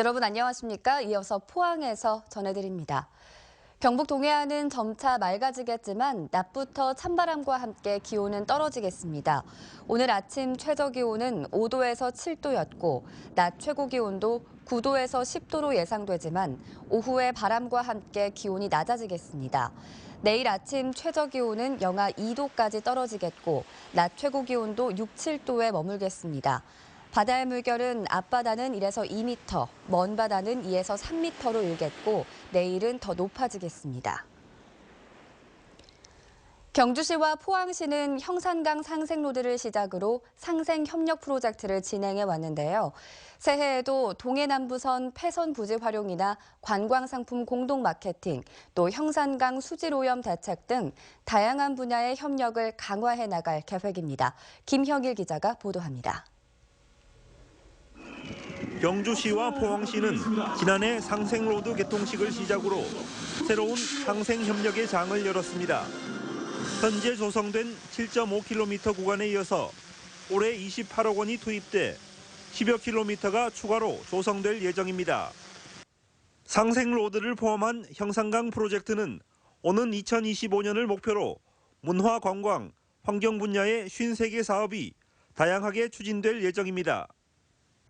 여러분 안녕하십니까? 이어서 포항에서 전해드립니다. 경북 동해안은 점차 맑아지겠지만 낮부터 찬바람과 함께 기온은 떨어지겠습니다. 오늘 아침 최저기온은 5도에서 7도였고 낮 최고기온도 9도에서 10도로 예상되지만 오후에 바람과 함께 기온이 낮아지겠습니다. 내일 아침 최저기온은 영하 2도까지 떨어지겠고 낮 최고기온도 6, 7도에 머물겠습니다. 바다의 물결은 앞바다는 1에서 2m, 먼 바다는 2에서 3m로 일겠고 내일은 더 높아지겠습니다. 경주시와 포항시는 형산강 상생로드를 시작으로 상생협력 프로젝트를 진행해 왔는데요. 새해에도 동해남부선 폐선 부지 활용이나 관광상품 공동 마케팅, 또 형산강 수질오염 대책 등 다양한 분야의 협력을 강화해 나갈 계획입니다. 김형일 기자가 보도합니다. 경주시와 포항시는 지난해 상생로드 개통식을 시작으로 새로운 상생협력의 장을 열었습니다. 현재 조성된 7.5km 구간에 이어서 올해 28억 원이 투입돼 10여 킬로미터가 추가로 조성될 예정입니다. 상생로드를 포함한 형산강 프로젝트는 오는 2025년을 목표로 문화, 관광, 환경 분야의 53개 사업이 다양하게 추진될 예정입니다.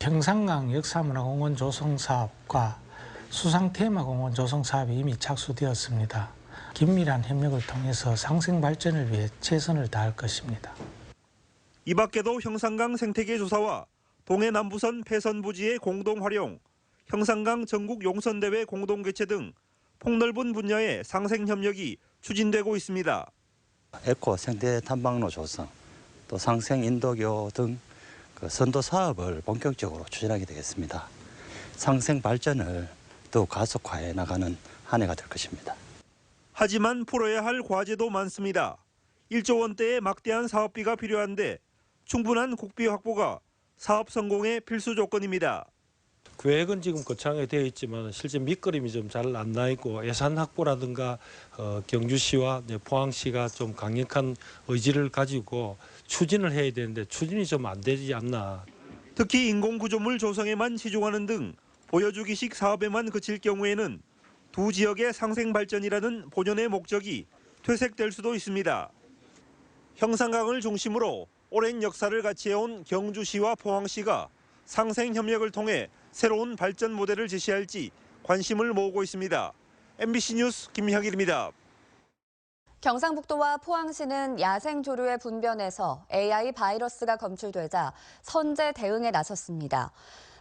형산강 역사문화공원 조성 사업과 수상테마공원 조성 사업이 이미 착수되었습니다. 긴밀한 협력을 통해서 상생 발전을 위해 최선을 다할 것입니다. 이 밖에도 형산강 생태계 조사와 동해남부선 폐선 부지의 공동 활용, 형산강 전국 용선대회 공동 개최 등 폭넓은 분야의 상생 협력이 추진되고 있습니다. 에코 생태 탐방로 조성, 또 상생 인도교 등 선도 사업을 본격적으로 추진하게 되겠습니다. 상생 발전을 더 가속화해 나가는 한 해가 될 것입니다. 하지만 풀어야 할 과제도 많습니다. 1조 원대의 막대한 사업비가 필요한데 충분한 국비 확보가 사업 성공의 필수 조건입니다. 계획은 지금 거창하게 되어 있지만 실제 밑그림이 좀 잘 안 나 있고 예산 확보라든가 경주시와 포항시가 좀 강력한 의지를 가지고 추진을 해야 되는데 추진이 좀 안 되지 않나. 특히 인공구조물 조성에만 치중하는 등 보여주기식 사업에만 그칠 경우에는 두 지역의 상생 발전이라는 본연의 목적이 퇴색될 수도 있습니다. 형산강을 중심으로 오랜 역사를 같이 해온 경주시와 포항시가 상생 협력을 통해 새로운 발전 모델을 제시할지 관심을 모으고 있습니다. MBC 뉴스 김형일입니다. 경상북도와 포항시는 야생 조류의 분변에서 AI 바이러스가 검출되자 선제 대응에 나섰습니다.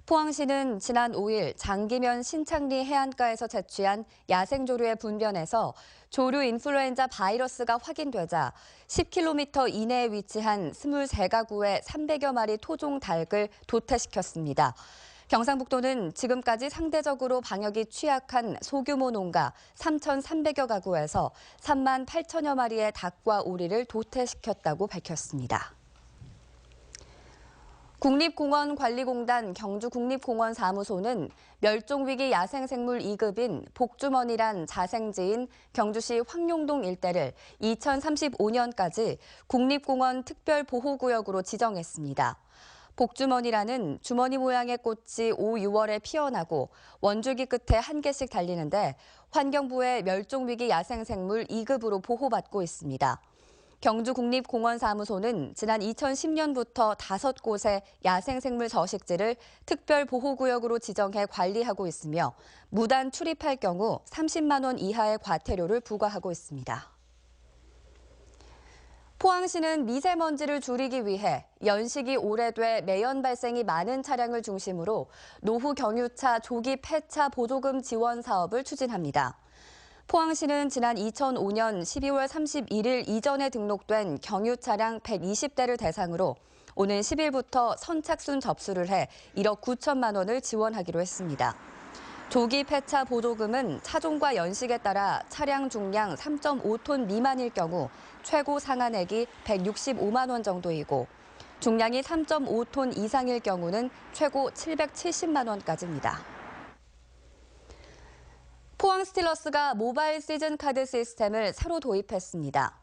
포항시는 지난 5일 장기면 신창리 해안가에서 채취한 야생 조류의 분변에서 조류 인플루엔자 바이러스가 확인되자 10km 이내에 위치한 23가구의 300여 마리 토종 닭을 도태시켰습니다. 경상북도는 지금까지 상대적으로 방역이 취약한 소규모 농가 3,300여 가구에서 3만 8천여 마리의 닭과 오리를 도태시켰다고 밝혔습니다. 국립공원관리공단 경주국립공원사무소는 멸종위기 야생생물 2급인 복주머니란 자생지인 경주시 황룡동 일대를 2035년까지 국립공원 특별보호구역으로 지정했습니다. 복주머니라는 주머니 모양의 꽃이 5, 6월에 피어나고 원줄기 끝에 한 개씩 달리는데 환경부의 멸종위기 야생생물 2급으로 보호받고 있습니다. 경주국립공원사무소는 지난 2010년부터 5곳의 야생생물 서식지를 특별보호구역으로 지정해 관리하고 있으며 무단 출입할 경우 30만 원 이하의 과태료를 부과하고 있습니다. 포항시는 미세먼지를 줄이기 위해 연식이 오래돼 매연 발생이 많은 차량을 중심으로 노후 경유차 조기 폐차 보조금 지원 사업을 추진합니다. 포항시는 지난 2005년 12월 31일 이전에 등록된 경유 차량 120대를 대상으로 오는 10일부터 선착순 접수를 해 1억 9천만 원을 지원하기로 했습니다. 조기 폐차 보조금은 차종과 연식에 따라 차량 중량 3.5톤 미만일 경우 최고 상한액이 165만 원 정도이고 중량이 3.5톤 이상일 경우는 최고 770만 원까지입니다. 포항 스틸러스가 모바일 시즌카드 시스템을 새로 도입했습니다.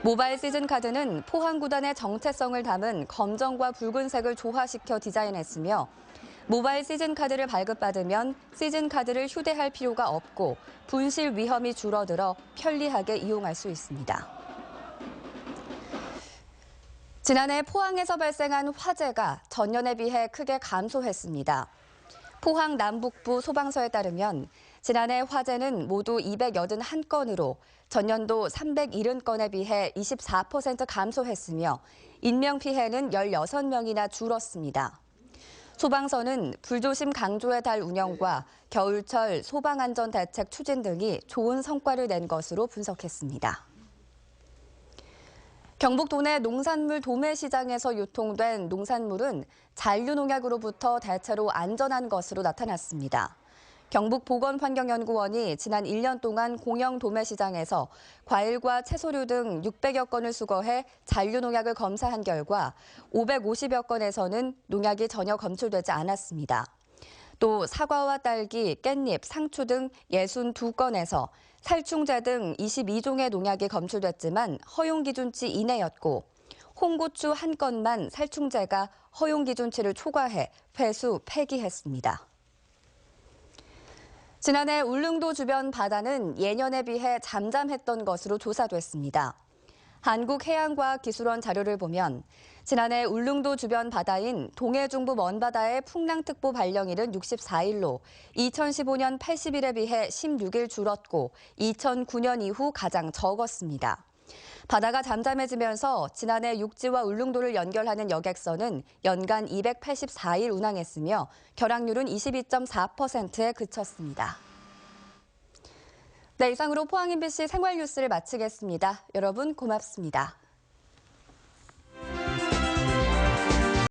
모바일 시즌카드는 포항 구단의 정체성을 담은 검정과 붉은색을 조화시켜 디자인했으며 모바일 시즌카드를 발급받으면 시즌카드를 휴대할 필요가 없고 분실 위험이 줄어들어 편리하게 이용할 수 있습니다. 지난해 포항에서 발생한 화재가 전년에 비해 크게 감소했습니다. 포항 남북부 소방서에 따르면 지난해 화재는 모두 281건으로 전년도 370건에 비해 24% 감소했으며 인명피해는 16명이나 줄었습니다. 소방서는 불조심 강조의 달 운영과 겨울철 소방안전대책 추진 등이 좋은 성과를 낸 것으로 분석했습니다. 경북 도내 농산물 도매시장에서 유통된 농산물은 잔류농약으로부터 대체로 안전한 것으로 나타났습니다. 경북보건환경연구원이 지난 1년 동안 공영 도매시장에서 과일과 채소류 등 600여 건을 수거해 잔류농약을 검사한 결과 550여 건에서는 농약이 전혀 검출되지 않았습니다. 또 사과와 딸기, 깻잎, 상추 등 62건에서 살충제 등 22종의 농약이 검출됐지만 허용 기준치 이내였고 홍고추 1건만 살충제가 허용 기준치를 초과해 회수 폐기했습니다. 지난해 울릉도 주변 바다는 예년에 비해 잠잠했던 것으로 조사됐습니다. 한국해양과학기술원 자료를 보면 지난해 울릉도 주변 바다인 동해중부 먼바다의 풍랑특보 발령일은 64일로 2015년 80일에 비해 16일 줄었고 2009년 이후 가장 적었습니다. 바다가 잠잠해지면서 지난해 육지와 울릉도를 연결하는 여객선은 연간 284일 운항했으며 결항률은 22.4%에 그쳤습니다. 네, 이상으로 포항 MBC 생활뉴스를 마치겠습니다. 여러분 고맙습니다.